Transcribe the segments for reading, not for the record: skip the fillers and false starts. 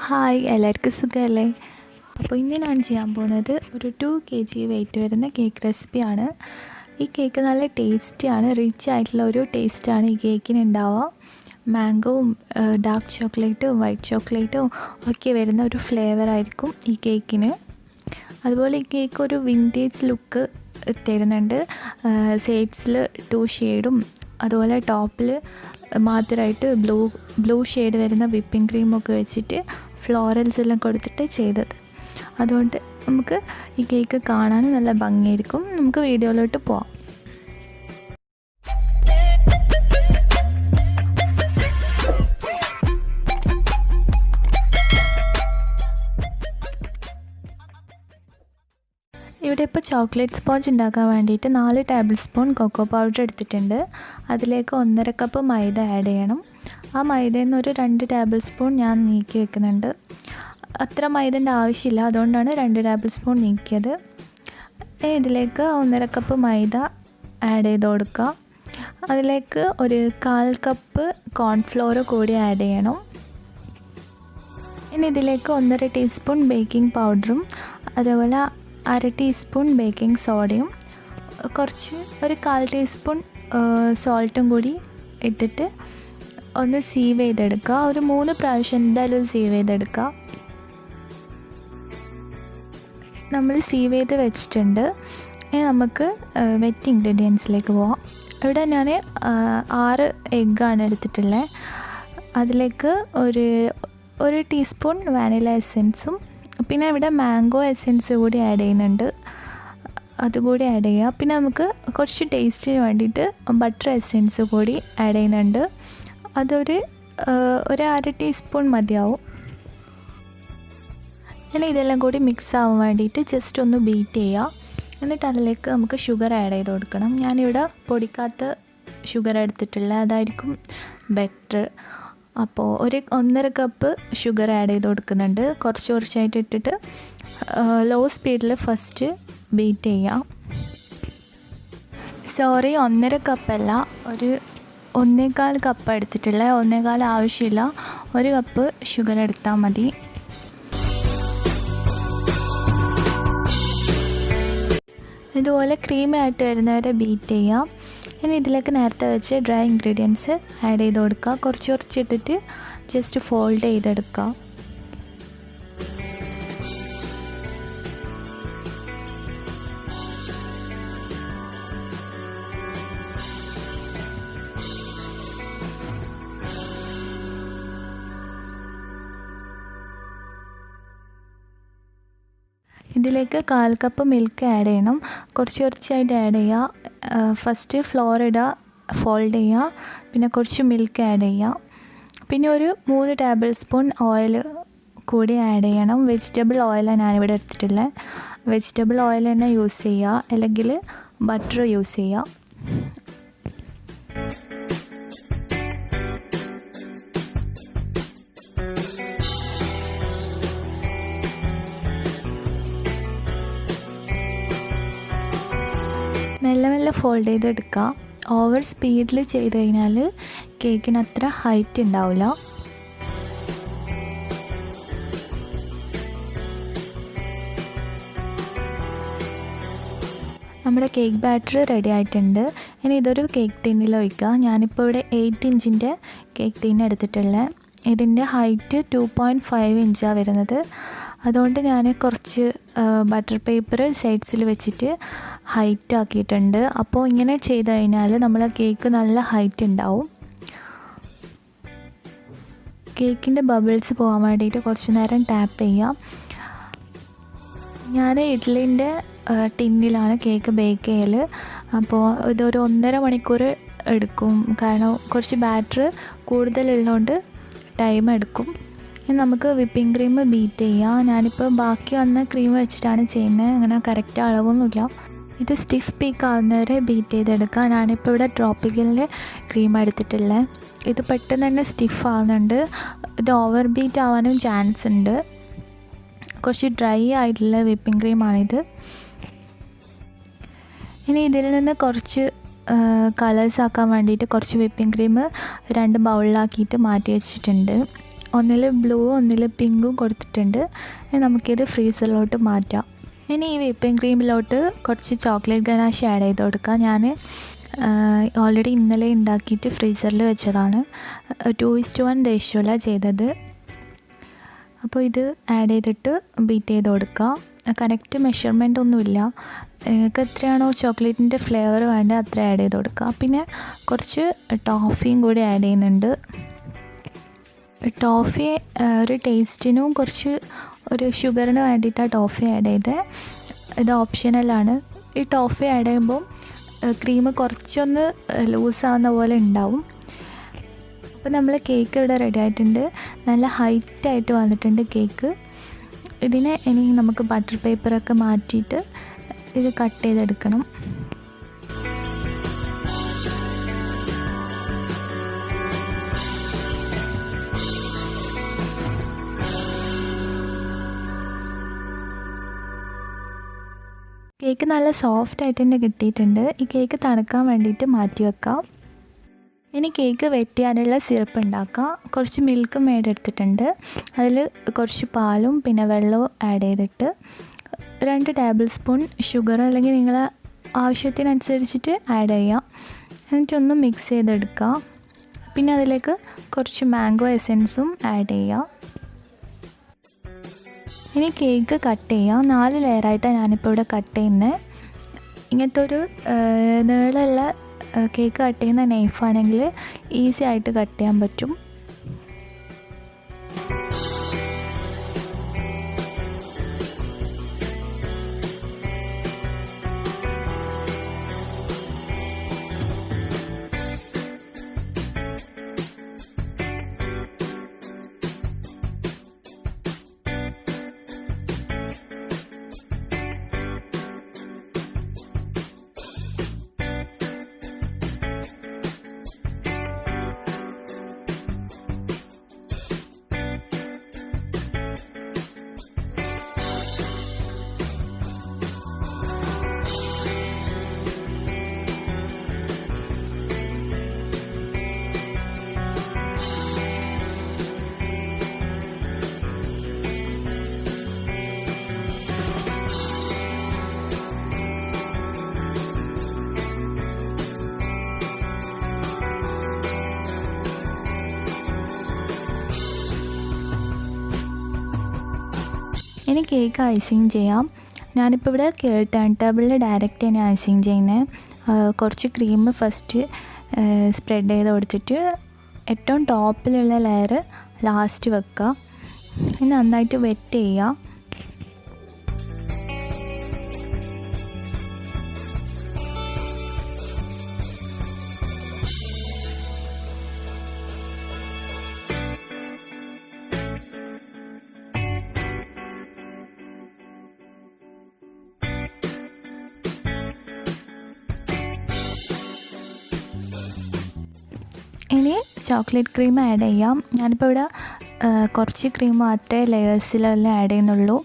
Hi, എല്ലാവർക്കും സുഖമല്ലേ? അപ്പോൾ ഇന്ന് ഞാൻ ചെയ്യാൻ പോകുന്നത് ഒരു 2 kg വെയിറ്റ് വരുന്ന കേക്ക് റെസിപ്പിയാണ്. ഈ കേക്ക് നല്ല ടേസ്റ്റിയാണ്, റിച്ച് ആയിട്ടുള്ള ഒരു ടേസ്റ്റാണ് ഈ കേക്കിന് ഉണ്ടാവുക. മാംഗോവും ഡാർക്ക് ചോക്ലേറ്റും വൈറ്റ് ചോക്ലേറ്റും ഒക്കെ വരുന്ന ഒരു ഫ്ലേവർ ആയിരിക്കും ഈ കേക്കിന്. അതുപോലെ ഈ കേക്ക് ഒരു വിൻറ്റേജ് ലുക്ക് തരുന്നുണ്ട്. സൈഡ്സിൽ 2 ഷെയ്ഡും അതുപോലെ ടോപ്പിൽ മാത്രമായിട്ട് ബ്ലൂ ഷെയ്ഡ് വരുന്ന വിപ്പിംഗ് ക്രീമൊക്കെ വെച്ചിട്ട് ഫ്ലോറൽസ് എല്ലാം കൊടുത്തിട്ട് ചെയ്തത്. അതുകൊണ്ട് നമുക്ക് ഈ കേക്ക് കാണാൻ നല്ല ഭംഗിയായിരിക്കും. നമുക്ക് വീഡിയോയിലോട്ട് പോവാം. ഇവിടെ ഇപ്പോൾ ചോക്ലേറ്റ് സ്പോഞ്ച് ഉണ്ടാക്കാൻ വേണ്ടിയിട്ട് 4 ടേബിൾ സ്പൂൺ കൊക്കോ പൗഡർ എടുത്തിട്ടുണ്ട്. അതിലേക്ക് 1.5 കപ്പ് മൈദ ആഡ് ചെയ്യണം. ആ മൈദയിൽ നിന്ന് ഒരു 2 ടേബിൾ സ്പൂൺ ഞാൻ നീക്കി വെക്കുന്നുണ്ട്. അത്ര മൈദൻ്റെ ആവശ്യമില്ല, അതുകൊണ്ടാണ് 2 ടേബിൾ സ്പൂൺ നീക്കിയത്. ഇതിലേക്ക് 1.5 കപ്പ് മൈദ ആഡ് ചെയ്ത് കൊടുക്കുക. അതിലേക്ക് ഒരു 1/4 കപ്പ് കോൺഫ്ലോർ കൂടി ആഡ് ചെയ്യണം. ഇനി ഇതിലേക്ക് 1.5 ടീസ്പൂൺ ബേക്കിംഗ് പൗഡറും അതേപോലെ 1/2 ടീസ്പൂൺ ബേക്കിംഗ് സോഡയും കുറച്ച് ഒരു 1/4 ടീസ്പൂൺ സോൾട്ടും കൂടി ഇട്ടിട്ട് ഒന്ന് സീവ് ചെയ്തെടുക്കുക. ഒരു 3 പ്രാവശ്യം എന്തായാലും സീവ് ചെയ്തെടുക്കുക. നമ്മൾ സീവ് ചെയ്ത് വെച്ചിട്ടുണ്ട്. ഇനി നമുക്ക് വെറ്റ് ഇൻഗ്രീഡിയൻസിലേക്ക് പോവാം. ഇവിടെ ഞാൻ 6 എഗ്ഗാണ് എടുത്തിട്ടുള്ളത്. അതിലേക്ക് ഒരു ടീസ്പൂൺ വാനില എസൻസും പിന്നെ ഇവിടെ മാംഗോ എസൻസ് കൂടി ആഡ് ചെയ്യുന്നുണ്ട്, അതുകൂടി ആഡ് ചെയ്യുക. പിന്നെ നമുക്ക് കുറച്ച് ടേസ്റ്റിന് വേണ്ടിയിട്ട് ബട്ടർ എസൻസ് കൂടി ആഡ് ചെയ്യുന്നുണ്ട്. അതൊരു 1/2 ടീസ്പൂൺ മതിയാവും. ഇനി ഇതെല്ലാം കൂടി മിക്സ് ആവാൻ വേണ്ടിയിട്ട് ജസ്റ്റ് ഒന്ന് ബീറ്റ് ചെയ്യുക. എന്നിട്ട് അതിലേക്ക് നമുക്ക് ഷുഗർ ആഡ് ചെയ്ത് കൊടുക്കണം. ഞാനിവിടെ പൊടിക്കാത്ത ഷുഗർ എടുത്തിട്ടുള്ള, അതായിരിക്കും ബെറ്റർ. അപ്പോൾ ഒരു 1.5 കപ്പ് ഷുഗർ ആഡ് ചെയ്ത് കൊടുക്കുന്നുണ്ട്. കുറച്ചായിട്ട് ഇട്ടിട്ട് ലോ സ്പീഡിൽ ഫസ്റ്റ് ബീറ്റ് ചെയ്യാം. 1.5 കപ്പല്ല, ഒരു 1.25 കപ്പ് എടുത്തിട്ടുള്ള. 1.25 ആവശ്യമില്ല, 1 കപ്പ് ഷുഗർ എടുത്താൽ മതി. ഇതുപോലെ ക്രീമായിട്ട് വരുന്നവരെ ബീറ്റ് ചെയ്യാം. ഇനി ഇതിലേക്ക് നേരത്തെ വെച്ച് ഡ്രൈ ഇൻഗ്രീഡിയൻസ് ആഡ് ചെയ്ത് കൊടുക്കുക. കുറച്ചിട്ടിട്ട് ജസ്റ്റ് ഫോൾഡ് ചെയ്തെടുക്കുക. ഇതിലേക്ക് 1/4 കപ്പ് മിൽക്ക് ആഡ് ചെയ്യണം. കുറച്ചായിട്ട് ആഡ് ചെയ്യുക. ഫസ്റ്റ് ഫ്ലോർ ഇടുക, ഫോൾഡ് ചെയ്യുക, പിന്നെ കുറച്ച് മിൽക്ക് ആഡ് ചെയ്യുക. പിന്നെ ഒരു 3 ടേബിൾ സ്പൂൺ ഓയിൽ കൂടി ആഡ് ചെയ്യണം. വെജിറ്റബിൾ ഓയിലാണ് ഞാനിവിടെ എടുത്തിട്ടുള്ളത്. വെജിറ്റബിൾ ഓയിൽ തന്നെ യൂസ് ചെയ്യുക, അല്ലെങ്കിൽ ബട്ടർ യൂസ് ചെയ്യുക. മെല്ലെ ഫോൾഡ് ചെയ്തെടുക്കുക. ഓവർ സ്പീഡിൽ ചെയ്ത് കഴിഞ്ഞാൽ കേക്കിന് അത്ര ഹൈറ്റ് ഉണ്ടാവില്ല. നമ്മുടെ കേക്ക് ബാറ്റർ റെഡി ആയിട്ടുണ്ട്. ഇനി ഇതൊരു കേക്ക് ടിന്നിൽ ഒഴിക്കുക. ഞാനിപ്പോൾ ഇവിടെ 8 ഇഞ്ചിൻ്റെ കേക്ക് ടിൻ എടുത്തിട്ടുള്ളത്. ഇതിൻ്റെ ഹൈറ്റ് 2.5 ഇഞ്ചാണ് വരുന്നത്. അതുകൊണ്ട് ഞാൻ കുറച്ച് ബട്ടർ പേപ്പർ സൈഡ്സിൽ വെച്ചിട്ട് ഹൈറ്റ് ആക്കിയിട്ടുണ്ട്. അപ്പോൾ ഇങ്ങനെ ചെയ്ത് കഴിഞ്ഞാൽ നമ്മളെ കേക്ക് നല്ല ഹൈറ്റ് ഉണ്ടാവും. കേക്കിൻ്റെ ബബിൾസ് പോകാൻ വേണ്ടിയിട്ട് കുറച്ച് നേരം ടാപ്പ് ചെയ്യാം. ഞാൻ ഇഡ്ഡലിൻ്റെ ടിന്നിലാണ് കേക്ക് ബേക്ക് ചെയ്യൽ. അപ്പോൾ ഇതൊരു 1.5 മണിക്കൂർ എടുക്കും, കാരണം കുറച്ച് ബാറ്റർ കൂടുതലുള്ളതുകൊണ്ട് ടൈം എടുക്കും. ഇനി നമുക്ക് വിപ്പിംഗ് ക്രീം ബീറ്റ് ചെയ്യാം. ഞാനിപ്പോൾ ബാക്കി വന്ന ക്രീം വെച്ചിട്ടാണ് ചെയ്യുന്നത്. അങ്ങനെ കറക്റ്റ് അളവൊന്നുമില്ല. ഇത് സ്റ്റിഫ് പീക്ക് ആവുന്നവരെ ബീറ്റ് ചെയ്തെടുക്കുക. ഞാനിപ്പോൾ ഇവിടെ ട്രോപ്പിക്കലിൻ്റെ ക്രീം എടുത്തിട്ടുള്ളത്. ഇത് പെട്ടെന്ന് തന്നെ സ്റ്റിഫ് ആവുന്നുണ്ട്. ഇത് ഓവർ ബീറ്റ് ആവാനും ചാൻസ് ഉണ്ട്. കുറച്ച് ഡ്രൈ ആയിട്ടുള്ള വിപ്പിംഗ് ക്രീമാണിത്. ഇനി ഇതിൽ നിന്ന് കുറച്ച് കളേഴ്സ് ആക്കാൻ വേണ്ടിയിട്ട് കുറച്ച് വിപ്പിംഗ് ക്രീം 2 ബൗളിലാക്കിയിട്ട് മാറ്റി വെച്ചിട്ടുണ്ട്. ഒന്നിൽ ബ്ലൂ ഒന്നിൽ പിങ്കും കൊടുത്തിട്ടുണ്ട്. ഇനി നമുക്കിത് ഫ്രീസറിലോട്ട് മാറ്റാം. ഇനി ഈ വിപ്പിംഗ് ക്രീമിലോട്ട് കുറച്ച് ചോക്ലേറ്റ് ഗനാഷ് ആഡ് ചെയ്ത് കൊടുക്കാം. ഞാൻ ഓൾറെഡി ഇന്നലെ ഉണ്ടാക്കിയിട്ട് ഫ്രീസറിൽ വെച്ചതാണ്. 2:1 റേഷ്യോയിലാണ് ചെയ്തത്. അപ്പോൾ ഇത് ആഡ് ചെയ്തിട്ട് ബീറ്റ് ചെയ്ത് കൊടുക്കുക. കറക്റ്റ് മെഷർമെൻ്റ് ഒന്നുമില്ല, നിങ്ങൾക്ക് എത്രയാണോ ചോക്ലേറ്റിൻ്റെ ഫ്ലേവർ വേണ്ടത് അത്ര ആഡ് ചെയ്ത് കൊടുക്കുക. പിന്നെ കുറച്ച് ടോഫിയും കൂടി ആഡ് ചെയ്യുന്നുണ്ട്. ടോഫി ഒരു ടേസ്റ്റിനും കുറച്ച് ഒരു ഷുഗറിന് വേണ്ടിയിട്ടാണ് ടോഫി ആഡ് ചെയ്തത്. ഇത് ഓപ്ഷണലാണ്. ഈ ടോഫി ആഡ് ചെയ്യുമ്പോൾ ക്രീം കുറച്ചൊന്ന് ലൂസാവുന്ന പോലെ ഉണ്ടാവും. അപ്പോൾ നമ്മൾ കേക്ക് ഇവിടെ റെഡി ആയിട്ടുണ്ട്. നല്ല ഹൈറ്റായിട്ട് വന്നിട്ടുണ്ട് കേക്ക്. ഇതിനെ ഇനി നമുക്ക് ബട്ടർ പേപ്പറൊക്കെ മാറ്റിയിട്ട് ഇത് കട്ട് ചെയ്തെടുക്കണം. കേക്ക് നല്ല സോഫ്റ്റ് ആയിട്ട് തന്നെ കിട്ടിയിട്ടുണ്ട്. ഈ കേക്ക് തണുക്കാൻ വേണ്ടിയിട്ട് മാറ്റി വെക്കാം. ഇനി കേക്ക് വെറ്റ് ചെയ്യാനുള്ള സിറപ്പ് ഉണ്ടാക്കാം. കുറച്ച് മിൽക്ക് മെയ്ഡ് എടുത്തിട്ടുണ്ട്. അതിൽ കുറച്ച് പാലും പിന്നെ വെള്ളവും ആഡ് ചെയ്തിട്ട് 2 ടേബിൾ സ്പൂൺ ഷുഗർ അല്ലെങ്കിൽ നിങ്ങളെ ആവശ്യത്തിനനുസരിച്ചിട്ട് ആഡ് ചെയ്യാം. എന്നിട്ടൊന്ന് മിക്സ് ചെയ്തെടുക്കാം. പിന്നെ അതിലേക്ക് കുറച്ച് മാംഗോ എസൻസും ആഡ് ചെയ്യാം. ഇനി കേക്ക് കട്ട് ചെയ്യാം. 4 ലെയറായിട്ടാണ് ഞാനിപ്പോൾ ഇവിടെ കട്ട് ചെയ്യുന്നത്. ഇങ്ങനത്തെ ഒരു നീളമുള്ള കേക്ക് കട്ട് ചെയ്യുന്ന നൈഫാണെങ്കിൽ ഈസി ആയിട്ട് കട്ട് ചെയ്യാൻ പറ്റും. ഇനി കേക്ക് ഐസിങ് ചെയ്യാം. ഞാനിപ്പോൾ ഇവിടെ ടേൺ ടേബിളിൽ ഡയറക്റ്റ് തന്നെ ഐസിങ് ചെയ്യുന്നത്. കുറച്ച് ക്രീം ഫസ്റ്റ് സ്പ്രെഡ് ചെയ്ത് കൊടുത്തിട്ട് ഏറ്റവും ടോപ്പിലുള്ള ലെയർ ലാസ്റ്റ് വെക്കുക. ഇനി നന്നായിട്ട് വെറ്റ് ചെയ്യുക. ഇനി ചോക്ലേറ്റ് ക്രീം ആഡ് ചെയ്യാം. ഞാനിപ്പോൾ ഇവിടെ കുറച്ച് ക്രീം മാത്രമേ ലെയേഴ്സിലെല്ലാം ആഡ് ചെയ്യുന്നുള്ളൂ.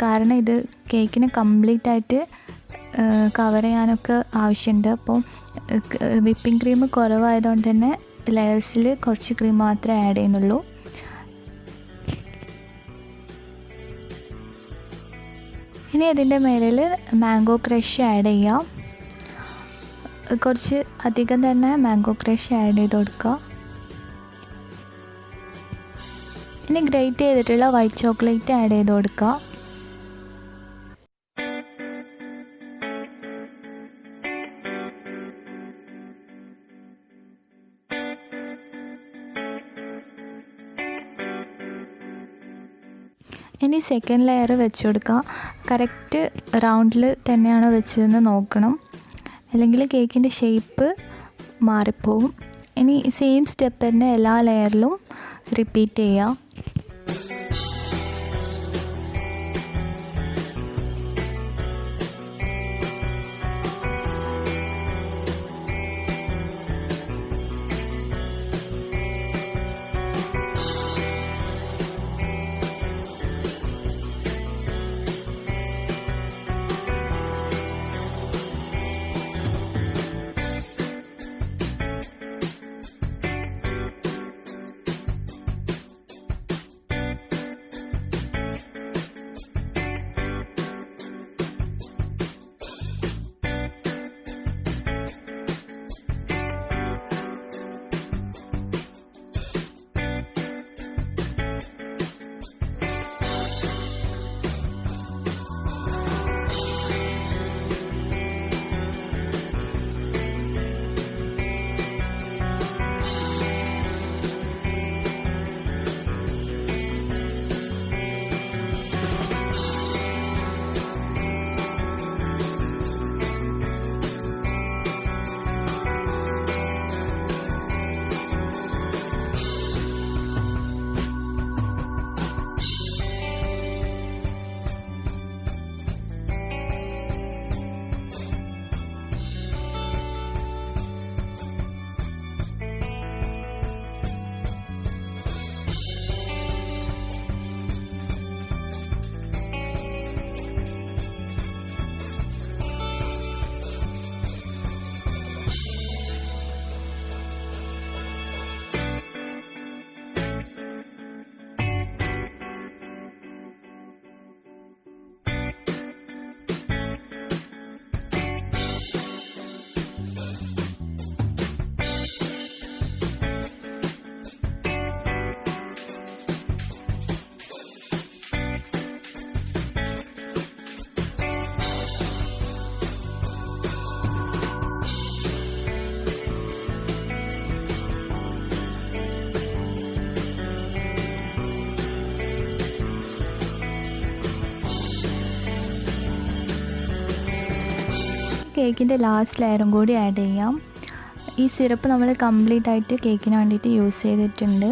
കാരണം ഇത് കേക്കിനെ കംപ്ലീറ്റ് ആയിട്ട് കവർ ചെയ്യാനൊക്കെ ആവശ്യമുണ്ട്. അപ്പോൾ വിപ്പിംഗ് ക്രീം കുറവായതുകൊണ്ട് തന്നെ ലെയേഴ്സിൽ കുറച്ച് ക്രീം മാത്രമേ ആഡ് ചെയ്യുന്നുള്ളൂ. ഇനി ഇതിൻ്റെ മേലിൽ മാംഗോ ക്രഷ് ആഡ് ചെയ്യാം. കുറച്ച് അധികം തന്നെ മാംഗോ ക്രഷ് ആഡ് ചെയ്ത് കൊടുക്കുക. ഇനി ഗ്രേറ്റ് ചെയ്തിട്ടുള്ള വൈറ്റ് ചോക്ലേറ്റ് ആഡ് ചെയ്ത് കൊടുക്കുക. ഇനി സെക്കൻഡ് ലെയർ വെച്ച് കൊടുക്കുക. കറക്റ്റ് റൗണ്ടിൽ തന്നെയാണോ വെച്ചതെന്ന് നോക്കണം, അല്ലെങ്കിൽ കേക്കിൻ്റെ ഷേപ്പ് മാറിപ്പോവും. ഇനി സെയിം സ്റ്റെപ്പ് തന്നെ എല്ലാ ലെയറിലും റിപ്പീറ്റ് ചെയ്യുക. കേക്കിൻ്റെ ലാസ്റ്റ് ലെയറും കൂടി ആഡ് ചെയ്യാം. ഈ സിറപ്പ് നമ്മൾ കംപ്ലീറ്റ് ആയിട്ട് കേക്കിന് വേണ്ടിയിട്ട് യൂസ് ചെയ്തിട്ടുണ്ട്.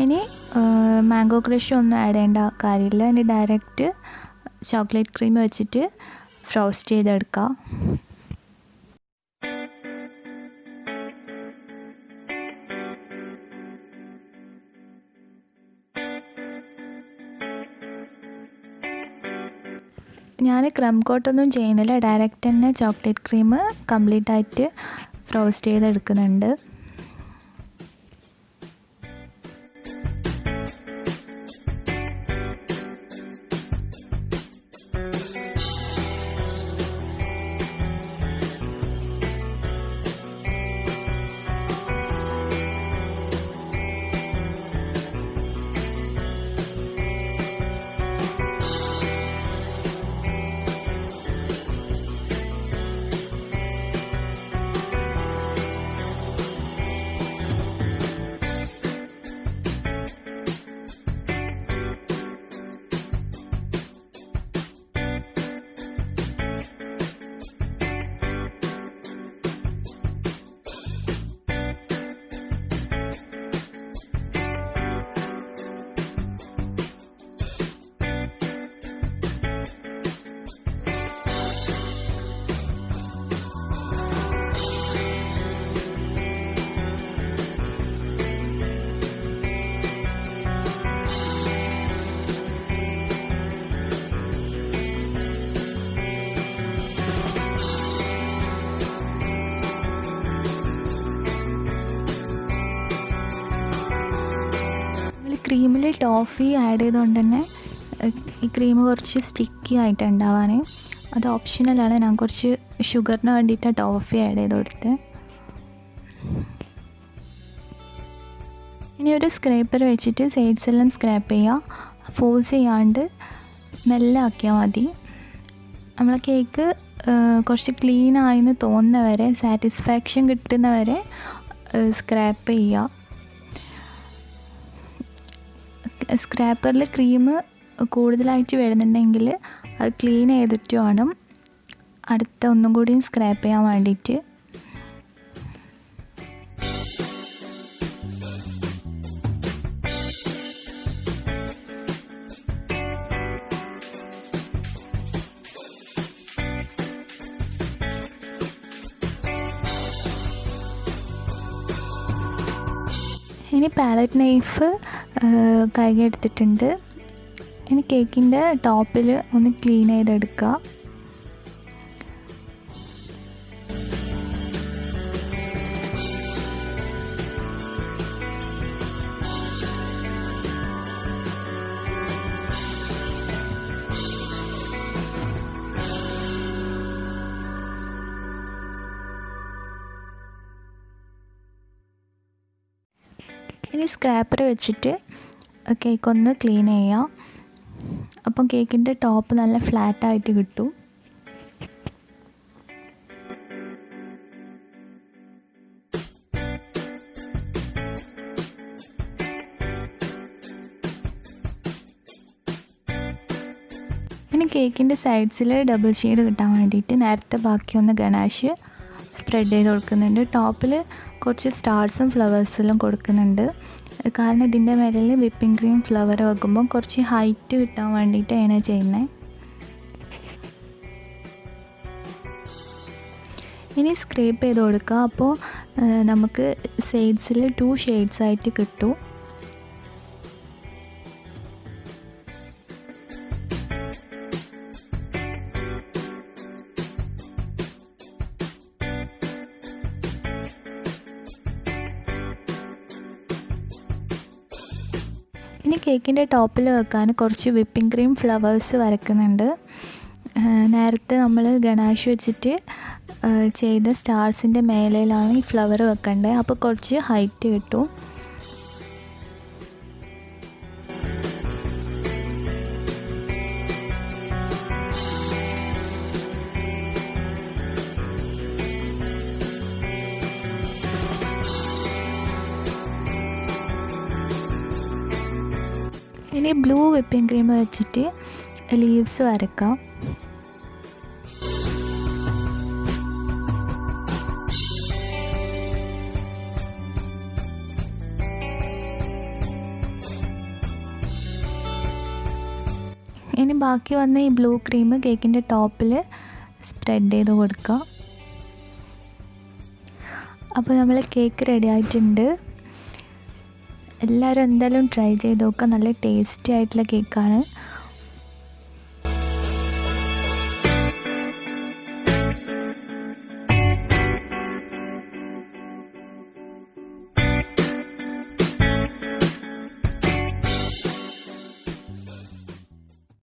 ഇനി മാംഗോ ക്രഷ് ഒന്നും ആഡ് ചെയ്യേണ്ട കാര്യമില്ല. ഇനി ഡയറക്റ്റ് ചോക്ലേറ്റ് ക്രീം വെച്ചിട്ട് ഫ്രോസ്റ്റ് ചെയ്തെടുക്കാം. ഞാൻ ക്രം കോട്ടൊന്നും ചെയ്യുന്നില്ല, ഡയറക്റ്റ് തന്നെ ചോക്ലേറ്റ് ക്രീം കംപ്ലീറ്റ് ആയിട്ട് ഫ്രോസ്റ്റ് ചെയ്തെടുക്കുന്നുണ്ട്. ക്രീമിൽ ടോഫി ആഡ് ചെയ്തുകൊണ്ട് തന്നെ ഈ ക്രീം കുറച്ച് സ്റ്റിക്കി ആയിട്ട് ഉണ്ടാവാൻ. അത് ഓപ്ഷണലാണ്. ഞാൻ കുറച്ച് ഷുഗറിന് വേണ്ടിയിട്ട് ടോഫി ആഡ് ചെയ്ത് കൊടുത്തത്. ഇനി ഒരു സ്ക്രേപ്പർ വെച്ചിട്ട് സൈഡ്സ് എല്ലാം സ്ക്രാപ്പ് ചെയ്യുക. ഫോഴ്സ് ചെയ്യാണ്ട് മെല്ലെ ആക്കിയാൽ മതി. നമ്മളെ കേക്ക് കുറച്ച് ക്ലീൻ ആയെന്ന് തോന്നുന്നവരെ, സാറ്റിസ്ഫാക്ഷൻ കിട്ടുന്നവരെ സ്ക്രാപ്പ് ചെയ്യുക. സ്ക്രാപ്പറിൽ ക്രീം കൂടുതലായിട്ട് വരുന്നുണ്ടെങ്കിൽ അത് ക്ലീൻ ചെയ്തിട്ട് വേണം അടുത്ത ഒന്നും കൂടിയും സ്ക്രാപ്പ് ചെയ്യാൻ വേണ്ടിയിട്ട്. ഇനി പാലറ്റ് നൈഫ് കൈകി എടുത്തിട്ടുണ്ട്. ഇനി കേക്കിൻ്റെ ടോപ്പിൽ ഒന്ന് ക്ലീൻ ചെയ്തെടുക്കുക. ഇനി സ്ക്രാപ്പർ വെച്ചിട്ട് കേക്ക് ഒന്ന് ക്ലീൻ ചെയ്യാം. അപ്പം കേക്കിൻ്റെ ടോപ്പ് നല്ല ഫ്ലാറ്റായിട്ട് കിട്ടും. ഇനി കേക്കിൻ്റെ സൈഡ്സിൽ ഡബിൾ ഷെയ്ഡ് കിട്ടാൻ വേണ്ടിയിട്ട് നേരത്തെ ബാക്കിയൊന്ന് ഗണാഷ് സ്പ്രെഡ് ചെയ്ത് കൊടുക്കുന്നുണ്ട്. ടോപ്പിൽ കുറച്ച് സ്റ്റാർസും ഫ്ലവേഴ്സെല്ലാം കൊടുക്കുന്നുണ്ട്. കാരണം ഇതിൻ്റെ മേലിൽ വിപ്പിംഗ് ക്രീം ഫ്ലവർ വെക്കുമ്പോൾ കുറച്ച് ഹൈറ്റ് കിട്ടാൻ വേണ്ടിയിട്ടാണ് ചെയ്യുന്നത്. ഇനി സ്ക്രേപ്പ് ചെയ്ത് കൊടുക്കുക. അപ്പോൾ നമുക്ക് സൈഡ്സിൽ 2 ഷെയ്ഡ്സ് ആയിട്ട് കിട്ടും. ഇനി കേക്കിൻ്റെ ടോപ്പിൽ വെക്കാൻ കുറച്ച് വിപ്പിംഗ് ക്രീം ഫ്ലവേഴ്സ് വരയ്ക്കുന്നുണ്ട്. നേരത്തെ നമ്മൾ ഗണാഷ് വെച്ചിട്ട് ചെയ്ത സ്റ്റാർസിൻ്റെ മേലയിലാണ് ഈ ഫ്ലവർ വെക്കേണ്ടത്. അപ്പോൾ കുറച്ച് ഹൈറ്റ് കിട്ടും. ഇനി ബ്ലൂ വിപ്പിംഗ് ക്രീം വെച്ചിട്ട് ലീവ്സ് വരക്കാം. ഇനി ബാക്കി വന്ന ഈ ബ്ലൂ ക്രീം കേക്കിൻ്റെ ടോപ്പിൽ സ്പ്രെഡ് ചെയ്ത് കൊടുക്കുക. അപ്പോൾ നമ്മൾ കേക്ക് റെഡി ആയിട്ടുണ്ട്. എല്ലാവരും എന്തായാലും ട്രൈ ചെയ്ത് നോക്കുക. നല്ല ടേസ്റ്റി ആയിട്ടുള്ള കേക്കാണ്.